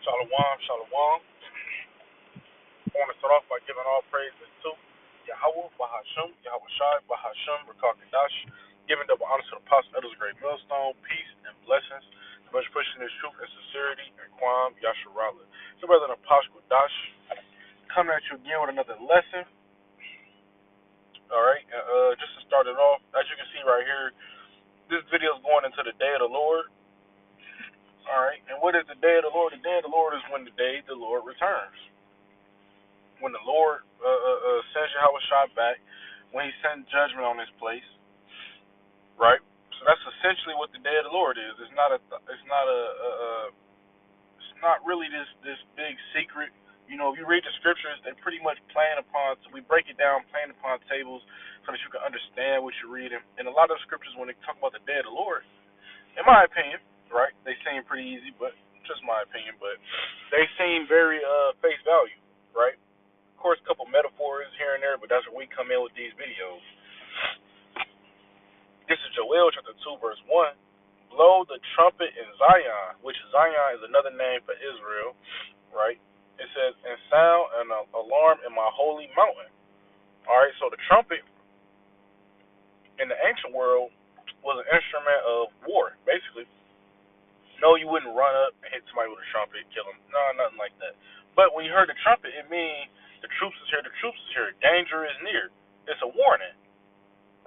Shalom, shalom. I want to start off by giving all praises to Yahweh, Bahasham, Yahweh Shai, Bahasham, Rakakadash, giving double honor to the apostle, that is a great millstone, peace and blessings, the much pushing this truth and sincerity, and Kwam, Yasharala. So, brother, Apostle Dash, coming at you again with another lesson. All right, just to start it off, as you can see right here, this video is going into the day of the Lord. All right, and what is the day of the Lord? The day of the Lord is when the day the Lord returns. When the Lord sends Yahweh Shai back, when He sends judgment on this place, right? So that's essentially what the day of the Lord is. It's not it's not really this big secret. You know, if you read the scriptures, they pretty much playing upon. So we break it down, playing upon tables, so that you can understand what you're reading. And a lot of the scriptures, when they talk about the day of the Lord, in my opinion, right, they seem pretty easy, but just my opinion, but they seem very face value, right? Of course, a couple metaphors here and there, but that's where we come in with these videos. This is Joel chapter 2, verse 1. Blow the trumpet in Zion, which Zion is another name for Israel, right? It says, and sound an alarm in my holy mountain. All right, so the trumpet in the ancient world was an instrument of war, basically. No, you wouldn't run up and hit somebody with a trumpet, kill them. No, nothing like that. But when you heard the trumpet, it means the troops is here, the troops is here, danger is near. It's a warning,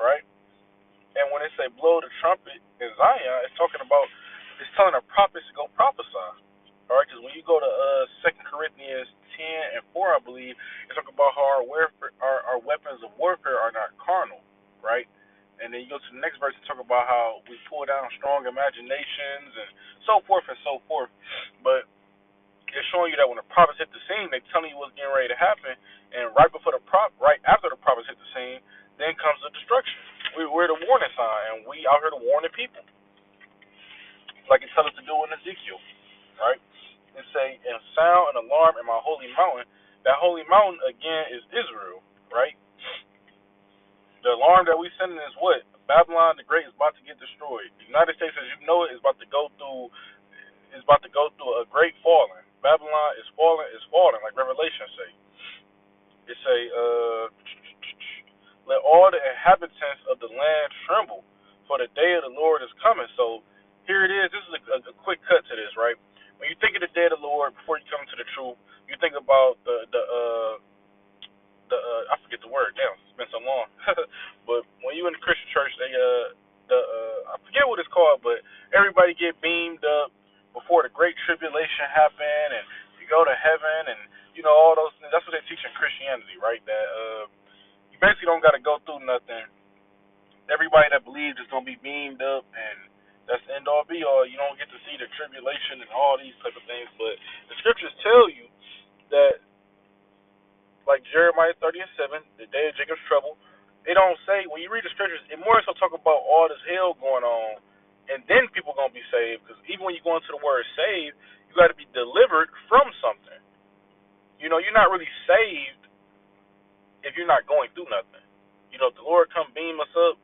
right? And when they say blow the trumpet in Zion, it's talking about, it's telling the prophets to go prophesy. All right, because when you go to 2 Corinthians 10 and 4, I believe, it's talking about how our weapons of warfare are not carnal, right? And then you go to the next verse and talk about how we pull down strong imaginations and so forth and so forth. But it's showing you that when the prophets hit the scene, they're telling you what's getting ready to happen. And right after the prophets hit the scene, then comes the destruction. We're the warning sign, and we out here to warn the people, like it tells us to do in Ezekiel, right? It say, and sound an alarm in my holy mountain. That holy mountain again is Israel, right? The alarm that we sending is what? Babylon the Great is about to get destroyed. The United States, as you know it, is about to go through a great falling. Babylon is falling, like Revelation say. It say, let all the inhabitants of the land tremble, for the day of the Lord is coming. So here it is. This is a quick cut to this, right? When you think of the day of the Lord, before you come to the truth, you think about the I forget the word. Damn, it's been so long. But when you in the Christian church, they I forget what it's called, but everybody get beamed up before the great tribulation happen, and you go to heaven, and you know all those things. That's what they teach in Christianity, right? That you basically don't got to go through nothing. Everybody that believes is gonna be beamed up, and that's the end all be all. You don't get to see the tribulation and all these type of things, but the scriptures tell you that, like Jeremiah 30 and 7, the day of Jacob's trouble. They don't say, when you read the scriptures, it more so talk about all this hell going on, and then people going to be saved. Because even when you go into the word saved, you got to be delivered from something. You know, you're not really saved if you're not going through nothing. You know, if the Lord come beam us up,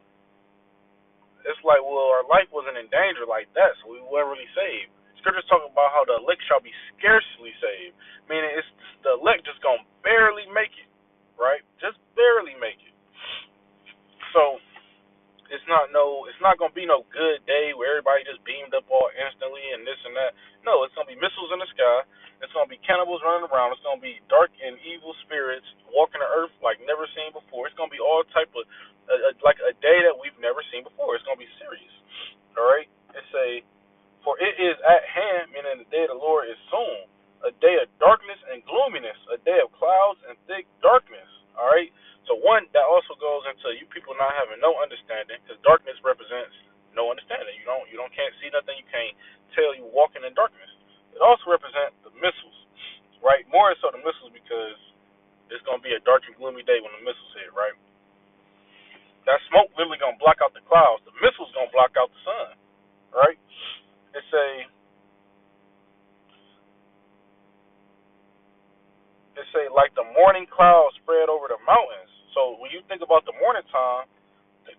it's like, well, our life wasn't in danger like that, so we weren't really saved. Scriptures talk about how the elect shall be scarcely saved, meaning it's the elect just gonna barely make it, right? Just barely make it. So it's not gonna be no good day where everybody just beamed up all instantly and this and that. No, it's gonna be missiles in the sky. It's gonna be cannibals running around. It's gonna be dark and evil spirits walking the earth like never seen before. It's gonna be all type of like a day that we've never seen before. It's gonna be serious. All right. It's a for it is at hand, meaning the day of the Lord is soon. A day of darkness and gloominess, a day of clouds and thick darkness. All right. So one that also goes into you people not having no understanding, because darkness represents no understanding. You don't can't see nothing. You can't tell you walking in darkness. It also represents the missiles, right? More so the missiles because it's gonna be a dark and gloomy day when the missiles hit, right? That smoke literally gonna block out the clouds. The missiles gonna block out the sun, right? It's like the morning clouds spread over the mountains. So when you think about the morning time,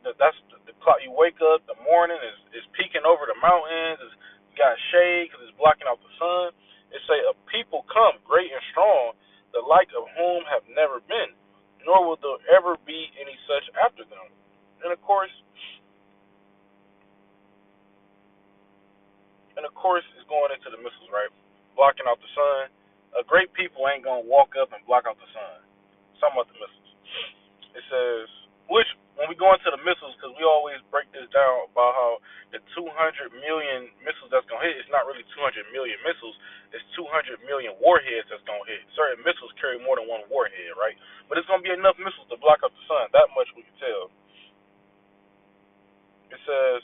that's the clock. You wake up, the morning is peeking over the mountains. You got shade because it's blocking out the sun. It say a come great and strong, the like of whom have never been, nor will there ever be any such after them. And of course, it's going into the missiles, right? Blocking out the sun. Great people ain't gonna walk up and block out the sun. Some of the missiles. It says, which when we go into the missiles, because we always break this down about how the 200 million missiles that's gonna hit, it's not really 200 million missiles. It's 200 million warheads that's gonna hit. Certain missiles carry more than one warhead, right? But it's gonna be enough missiles to block out the sun. That much we can tell. It says,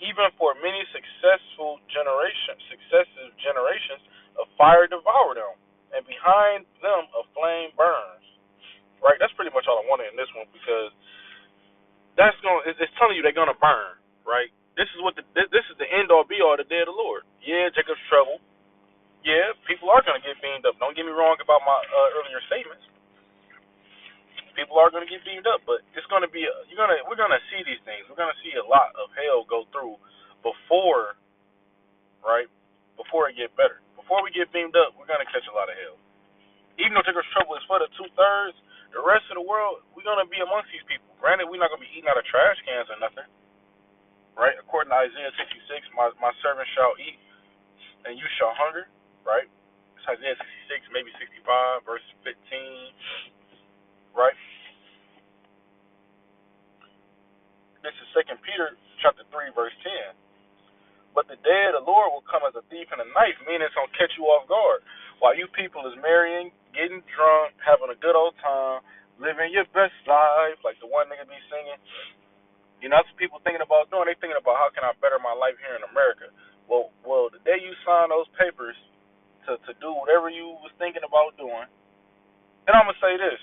even for many successive generations, a fire devour them, and behind them a flame burns. Right? That's pretty much all I wanted in this one because it's telling you they're gonna burn. Right? This is the end all be all the day of the Lord. Yeah, Jacob's trouble. Yeah, people are gonna get beamed up. Don't get me wrong about my earlier statements. People are gonna get beamed up, but it's gonna be we're gonna see these things. We're gonna see a lot of hell go through before, right? Before it get better. Before we get beamed up, we're gonna catch a lot of hell. Even though Jacob's trouble is for the 2/3, the rest of the world, we're gonna be amongst these people. Granted, we're not gonna be eating out of trash cans or nothing, right? According to Isaiah 66, my servant shall eat, and you shall hunger, right? It's Isaiah 66, maybe 65, verse 15, right? This is 2 Peter chapter 3, verse 10. But the day of the Lord will come as a thief in the night, meaning it's gonna catch you off guard. While you people is marrying, getting drunk, having a good old time, living your best life, like the one nigga be singing. You know, that's what people thinking about doing. They thinking about how can I better my life here in America. Well, the day you sign those papers to do whatever you was thinking about doing, and I'm gonna say this.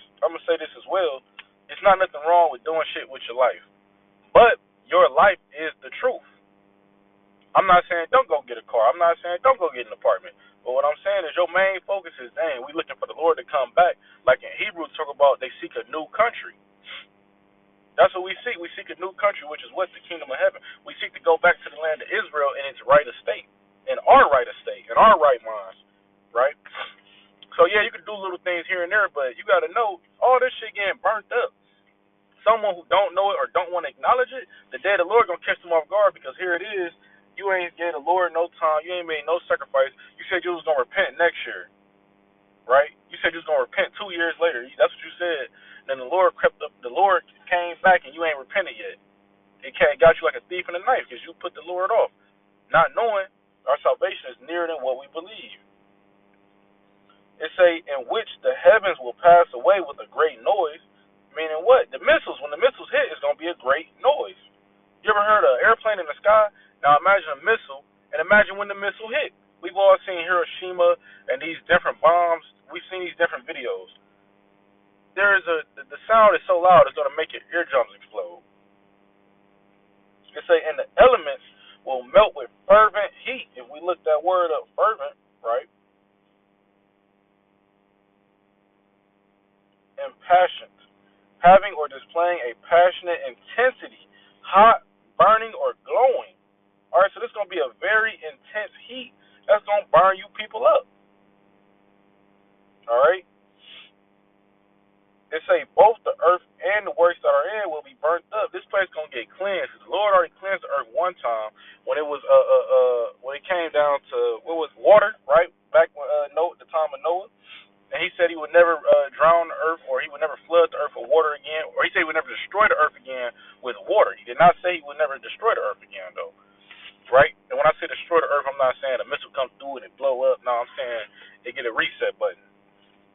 As well. It's not nothing wrong with doing shit with your life, but your life is the truth. I'm not saying don't go get a car. I'm not saying don't go get an apartment. But what I'm saying is your main focus is, dang, we looking for the Lord to come back. Like in Hebrews talk about they seek a new country. That's what we seek. We seek a new country, which is what? The kingdom of heaven. We seek to go back to the land of Israel in its right estate, in our right estate, in our right minds, right? So yeah, you can do little things here and there, but you got to know all this shit getting burnt up. Someone who don't know it or don't want to acknowledge it, the day of the Lord gonna catch them off guard because here it is. You ain't gave the Lord no time. You ain't made no sacrifice. You said you was gonna repent next year, right? You said you was gonna repent 2 years later. That's what you said. Then the Lord crept up. The Lord came back and you ain't repented yet. It got you like a thief in the night because you put the Lord off, not knowing our salvation is nearer than what we believe. It say in which the heavens will pass away with a great noise. Meaning what? The missiles, when the missiles hit, it's going to be a great noise. You ever heard of an airplane in the sky? Now imagine a missile, and imagine when the missile hit. We've all seen Hiroshima and these different bombs. We've seen these different videos. The sound is so loud it's going to make your eardrums explode. It say, and the elements will melt with fervent heat. If we look that word up, fervent, right? Impassioned. Having or displaying a passionate intensity, hot, burning, or glowing. Alright, so this is going to be a very intense heat that's going to burn you people up. Alright? It say both the earth and the works that are in will be burnt up. This place is going to get cleansed. The Lord already cleansed the earth one time when it was when it came down to what was water, right? Back when the time of Noah. And he said he would never drown the earth, or he would never flood the earth with water again, or he said he would never destroy the earth again with water. He did not say he would never destroy the earth again, though. Right? And when I say destroy the earth, I'm not saying a missile comes through and it blow up. No, I'm saying it get a reset button.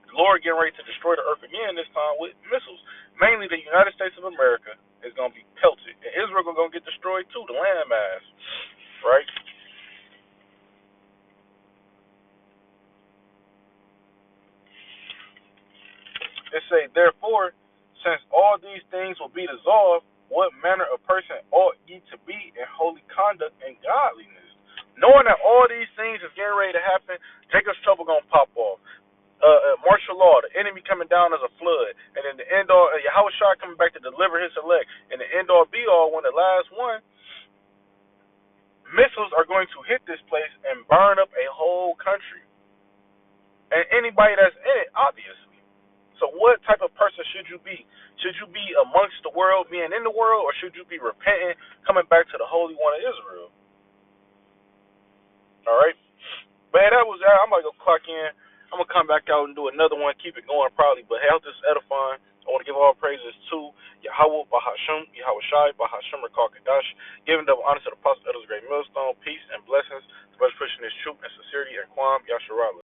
The Lord getting ready to destroy the earth again, this time with missiles. Mainly the United States of America is going to be pelted. And Israel going to get destroyed too, the landmass. Right? It say, therefore, since all these things will be dissolved, what manner of person ought ye to be in holy conduct and godliness? Knowing that all these things is getting ready to happen, Jacob's trouble gonna pop off. Martial law, the enemy coming down as a flood, and then the end all, Yahweh Shai coming back to deliver his elect, and the end all be all, when the last one, missiles are going to hit this place and burn up a whole country. and anybody that's in it, obviously. So what type of person should you be? Should you be amongst the world, being in the world, or should you be repenting, coming back to the Holy One of Israel? All right. But hey, that was that. I'm gonna go clock in. I'm gonna come back out and do another one. Keep it going probably. But hey, I hope this is edifying. I want to give all praises to Yahweh Bahasham, Yahweh Shai, Bahasham Rakal Kadash, giving double honor to the Apostle Elder's Great Millstone, peace and blessings, to much pushing this truth and sincerity and Kwam Yasharala.